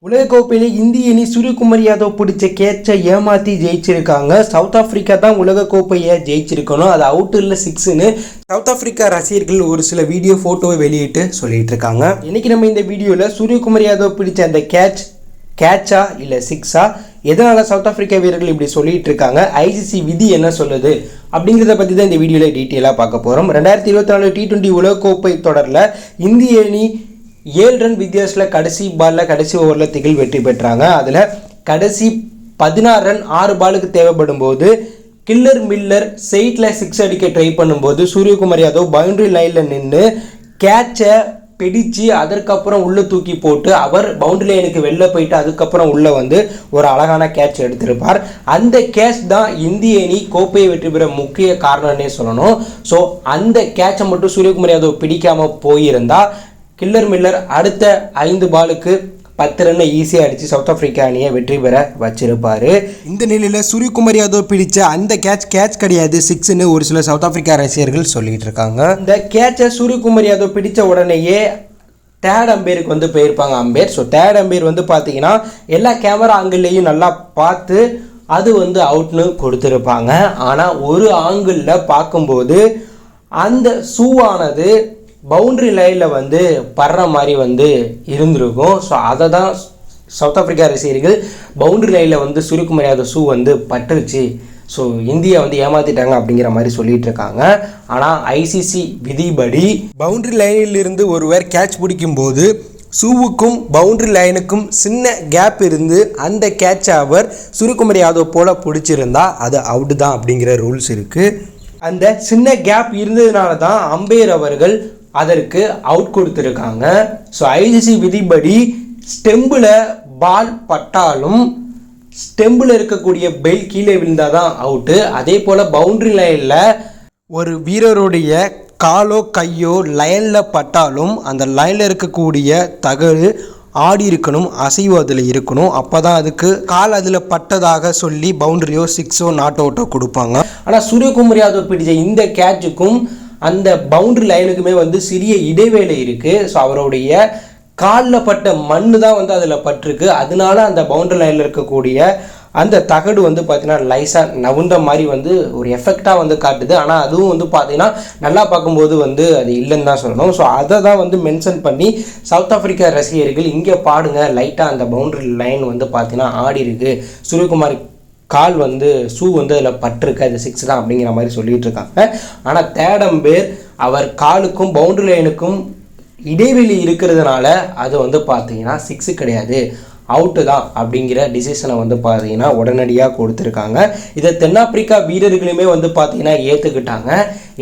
உலகக்கோப்பையில் இந்திய அணி சூரியகுமார் யாதவ் பிடிச்ச கேட்சை ஏமாற்றி ஜெயிச்சிருக்காங்க. சவுத் ஆப்பிரிக்கா தான் உலகக்கோப்பையை ஜெயிச்சிருக்கணும், அது அவுட் இல்லை 6ன்னு சவுத் ஆப்பிரிக்கா ரசிகர்கள் ஒரு சில வீடியோ ஃபோட்டோவை வெளியிட்டு சொல்லிட்டு இருக்காங்க. இன்னைக்கு நம்ம இந்த வீடியோவில் சூரியகுமார் யாதவ் பிடிச்ச அந்த கேட்சா இல்லை 6ஆ, எதனால் சவுத் ஆப்பிரிக்கா வீரர்கள் இப்படி சொல்லிட்டு இருக்காங்க, ஐசிசி விதி என்ன சொல்லுது அப்படிங்கிறத பற்றி தான் இந்த வீடியோவில் டீட்டெயிலாக பார்க்க போகிறோம். 2024 T20 உலகக்கோப்பை தொடரில் இந்திய அணி 7 ரன் வித்தியாசத்தில் கடைசி ஓவரில் திகில் வெற்றி பெற்றாங்க. அதில் கடைசி 16 ரன் 6 பாலுக்கு தேவைப்படும் போது கில்லர் மில்லர் சைட்டில் 6 அடிக்க ட்ரை பண்ணும்போது சூரியகுமார் யாதவ் பவுண்டரி லைனில் நின்று கேட்சை பிடிச்சு அதற்கப்புறம் உள்ளே தூக்கி போட்டு அவர் பவுண்டரி லைனுக்கு வெளில போயிட்டு அதுக்கப்புறம் உள்ளே வந்து ஒரு அழகான கேட்ச் எடுத்திருப்பார். அந்த கேட்ச் தான் இந்திய அணி கோப்பையை வெற்றி பெற முக்கிய காரணம்னே சொல்லணும். ஸோ அந்த கேட்சை மட்டும் சூரியகுமார் யாதவ் பிடிக்காமல் போயிருந்தால் கில்லர் மில்லர் அடுத்த 5 பாலுக்கு 10 ரன்னை ஈஸியாக அடித்து சவுத் ஆப்பிரிக்கா அணியை வெற்றி பெற வச்சிருப்பார். இந்த நிலையில் சூரியகுமார் யாதவ் பிடிச்ச அந்த கேட்ச் கிடையாது 6ன்னு ஒரு சில சவுத் ஆப்பிரிக்கா ரசிகர்கள் சொல்லிட்டு இருக்காங்க. இந்த கேட்சை சூரியகுமார் யாதவ் பிடிச்ச உடனேயே தேர்ட் அம்பையருக்கு வந்து போயிருப்பாங்க அம்பையர். ஸோ தேர்ட் அம்பையர் வந்து பார்த்தீங்கன்னா எல்லா கேமரா ஆங்கிள்லையும் நல்லா பார்த்து அது வந்து அவுட்னு கொடுத்துருப்பாங்க. ஆனால் ஒரு ஆங்கிளில் பார்க்கும்போது அந்த ஷூவானது பவுண்ட்ரி லைனில் வந்து படுற மாதிரி வந்து இருந்திருக்கும். ஸோ அதை தான் சவுத் ஆப்பிரிக்கா ரசிகர்கள் பவுண்ட்ரி லைனில் வந்து சூரியகுமார் யாதவ் ஷூ வந்து பட்டுருச்சு, ஸோ இந்தியா வந்து ஏமாற்றிட்டாங்க அப்படிங்கிற மாதிரி சொல்லிட்டு இருக்காங்க. ஆனால் ஐசிசி விதிபடி பவுண்ட்ரி லைனில் இருந்து ஒருவர் கேட்ச் பிடிக்கும்போது ஷூவுக்கும் பவுண்ட்ரி லைனுக்கும் சின்ன கேப் இருந்து அந்த கேட்சை அவர் சூரியகுமார் யாதவ் போல் பிடிச்சிருந்தா அது அவுட் தான் அப்படிங்கிற ரூல்ஸ் இருக்குது. அந்த சின்ன கேப் இருந்ததுனால தான் அம்பையர் அவர்கள் அதற்கு அவுட் கொடுத்துருக்காங்க. ஸோ ஐசிசி விதிப்படி ஸ்டெம்பில் பால் பட்டாலும் ஸ்டெம்பில் இருக்கக்கூடிய பெல் கீழே விழுந்தால் தான் அவுட்டு. அதே போல் பவுண்ட்ரி லைனில் ஒரு வீரருடைய காலோ கையோ லைனில் பட்டாலும் அந்த லைனில் இருக்கக்கூடிய தகடு ஆடி இருக்கணும், அசைவு அதில் இருக்கணும். அப்போ தான் அதுக்கு கால் அதில் பட்டதாக சொல்லி பவுண்டரியோ 6ஓ நாட் அவுட்டோ கொடுப்பாங்க. ஆனால் சூரியகுமார் யாதவ் பிடிச்ச இந்த கேட்சுக்கும் அந்த பவுண்டரி லைனுக்குமே வந்து சிறிய இடைவேளை இருக்குது. ஸோ அவருடைய காலில் பட்ட மண் தான் வந்து அதில் பட்டிருக்கு. அதனால அந்த பவுண்டரி லைனில் இருக்கக்கூடிய அந்த தகடு வந்து பார்த்தீங்கன்னா லைஸாக நவுண்ட மாதிரி வந்து ஒரு எஃபெக்டாக வந்து காட்டுது. ஆனால் அதுவும் வந்து பார்த்தீங்கன்னா நல்லா பார்க்கும்போது வந்து அது இல்லைன்னு தான் சொல்லணும். ஸோ அதை தான் வந்து மென்ஷன் பண்ணி சவுத் ஆப்பிரிக்கா ரசிகர்கள் இங்கே பாடுங்க, லைட்டாக அந்த பவுண்டரி லைன் வந்து பார்த்தீங்கன்னா ஆடி இருக்குது, சூரியகுமார் கால் வந்து ஷூ வந்து அதில் பட்டிருக்கு, அது 6 தான் அப்படிங்கிற மாதிரி சொல்லிட்டு இருக்காங்க. ஆனால் தேர்ட் அம்பையர் அவர் காலுக்கும் பவுண்டரி லைனுக்கும் இடைவெளி இருக்கிறதுனால அது வந்து பார்த்தீங்கன்னா 6 கிடையாது, அவுட்டு தான் அப்படிங்கிற டிசிஷனை வந்து பார்த்தீங்கன்னா உடனடியாக கொடுத்துருக்காங்க. இதை தென்னாப்பிரிக்கா வீரர்களுமே வந்து பார்த்தீங்கன்னா ஏற்றுக்கிட்டாங்க.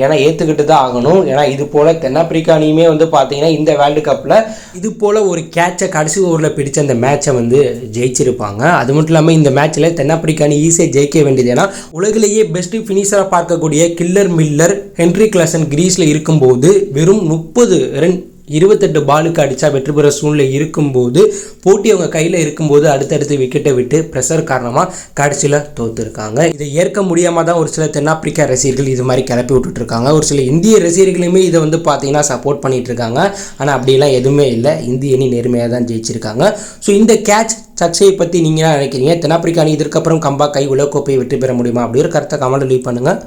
ஏன்னா ஏற்றுக்கிட்டு தான் ஆகணும். ஏன்னா இது போல் தென்னாப்பிரிக்கா அணியுமே வந்து பார்த்தீங்கன்னா இந்த வேர்ல்டு கப்பில் இது போல் ஒரு கேட்சை கடைசி ஓவரில் பிடிச்ச அந்த மேட்சை வந்து ஜெயிச்சிருப்பாங்க. அது மட்டும் இல்லாமல் இந்த மேட்ச்சில் தென்னாப்பிரிக்கா அணி ஈஸியாக ஜெயிக்க வேண்டியது. ஏன்னா உலகிலேயே பெஸ்ட்டு ஃபினிஷராக பார்க்கக்கூடிய கில்லர் மில்லர் ஹென்ரி கிளாசன் கிரீஸில் இருக்கும்போது வெறும் 30 ரன் 28 பாலுக்கு அடித்தா வெற்றி பெற சூழ்நிலை இருக்கும்போது போட்டி அவங்க கையில் இருக்கும்போது அடுத்தடுத்து விக்கெட்டை விட்டு ப்ரெஷர் காரணமாக கடைசியில் தோற்றுருக்காங்க. இதை ஏற்க முடியாமல் தான் ஒரு சில தென்னாப்பிரிக்கா ரசிகர்கள் இது மாதிரி கிளப்பி விட்டுட்ருக்காங்க. ஒரு சில இந்திய ரசிகர்களுமே இதை வந்து பார்த்தீங்கன்னா சப்போர்ட் பண்ணிகிட்டு இருக்காங்க. ஆனால் அப்படிலாம் எதுவுமே இல்லை, இந்திய அணி நேர்மையாக தான் ஜெயிச்சிருக்காங்க. ஸோ இந்த கேட்ச் சர்ச்சையை பற்றி நீங்கள் என்ன நினைக்கிறீங்க? தென்னாப்பிரிக்கா அணி இதற்கப்புறம் கம்பேக் ஆகி உலகக்கோப்பையை வெற்றி பெற முடியுமா? அப்படி ஒரு கருத்தை கமெண்ட் லீவ் பண்ணுங்கள்.